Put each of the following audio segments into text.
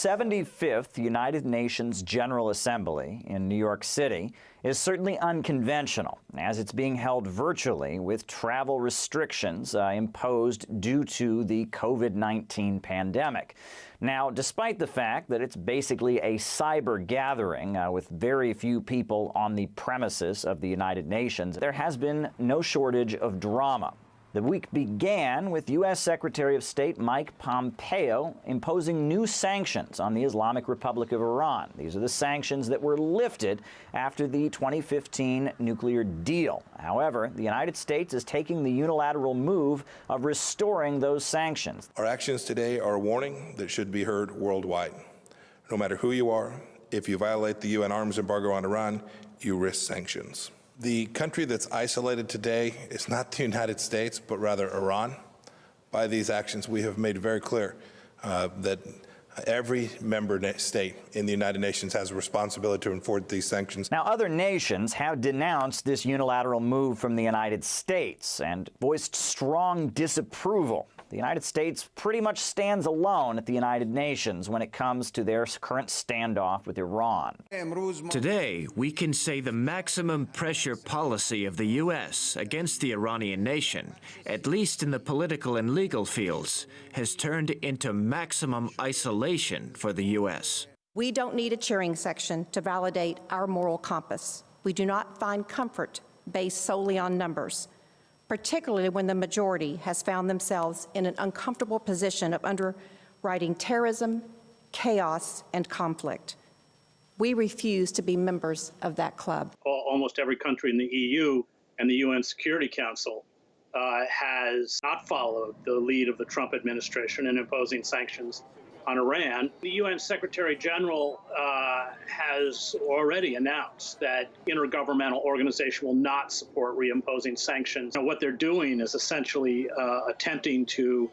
75th United Nations General Assembly in New York City is certainly unconventional, as it's being held virtually with travel restrictions imposed due to the COVID-19 pandemic. Now, despite the fact that it's basically a cyber gathering with very few people on the premises of the United Nations, there has been no shortage of drama. The week began with U.S. Secretary of State Mike Pompeo imposing new sanctions on the Islamic Republic of Iran. These are the sanctions that were lifted after the 2015 nuclear deal. However, the United States is taking the unilateral move of restoring those sanctions. Our actions today are a warning that should be heard worldwide. No matter who you are, if you violate the UN arms embargo on Iran, you risk sanctions. The country that's isolated today is not the United States, but rather Iran. By these actions, we have made very clear that every member state in the United Nations has a responsibility to enforce these sanctions. Now, other nations have denounced this unilateral move from the United States and voiced strong disapproval. The United States pretty much stands alone at the United Nations when it comes to their current standoff with Iran. Today, we can say the maximum pressure policy of the U.S. against the Iranian nation, at least in the political and legal fields, has turned into maximum isolation for the U.S. We don't need a cheering section to validate our moral compass. We do not find comfort based solely on numbers, particularly when the majority has found themselves in an uncomfortable position of underwriting terrorism, chaos, and conflict. We refuse to be members of that club. Almost every country in the EU and the UN Security Council has not followed the lead of the Trump administration in imposing sanctions on Iran. The UN Secretary General has already announced that intergovernmental organization will not support reimposing sanctions. And what they're doing is essentially attempting to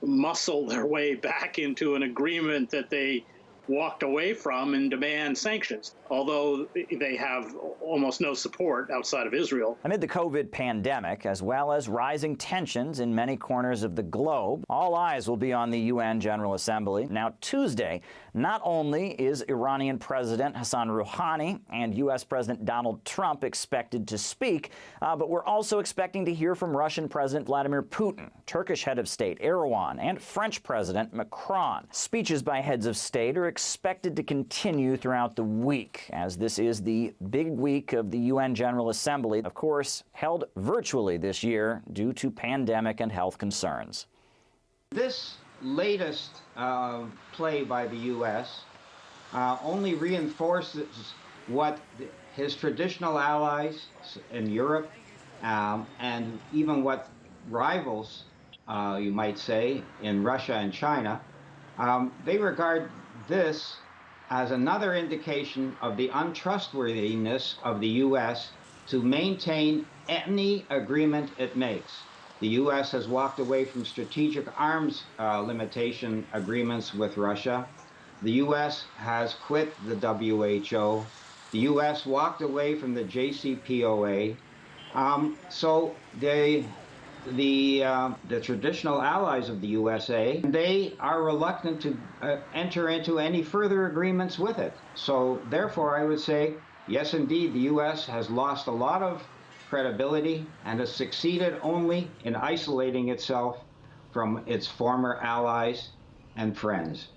muscle their way back into an agreement that they walked away from and demand sanctions, although they have almost no support outside of Israel. Amid the COVID pandemic, as well as rising tensions in many corners of the globe, all eyes will be on the UN General Assembly. Now, Tuesday, not only is Iranian President Hassan Rouhani and U.S. President Donald Trump expected to speak, but we're also expecting to hear from Russian President Vladimir Putin, Turkish head of state Erdogan, and French President Macron. Speeches by heads of state are expected to continue throughout the week, as this is the big week of the UN General Assembly, of course, held virtually this year due to pandemic and health concerns. This latest play by the U.S. Only reinforces what his traditional allies in Europe and even what rivals, you might say, in Russia and China, they regard this as another indication of the untrustworthiness of the U.S. to maintain any agreement it makes. The U.S. has walked away from strategic arms limitation agreements with Russia. The U.S. has quit the WHO. The U.S. walked away from the JCPOA. So the traditional allies of the USA, they are reluctant to enter into any further agreements with it. So therefore, I would say, yes, indeed, the U.S. has lost a lot of credibility and has succeeded only in isolating itself from its former allies and friends.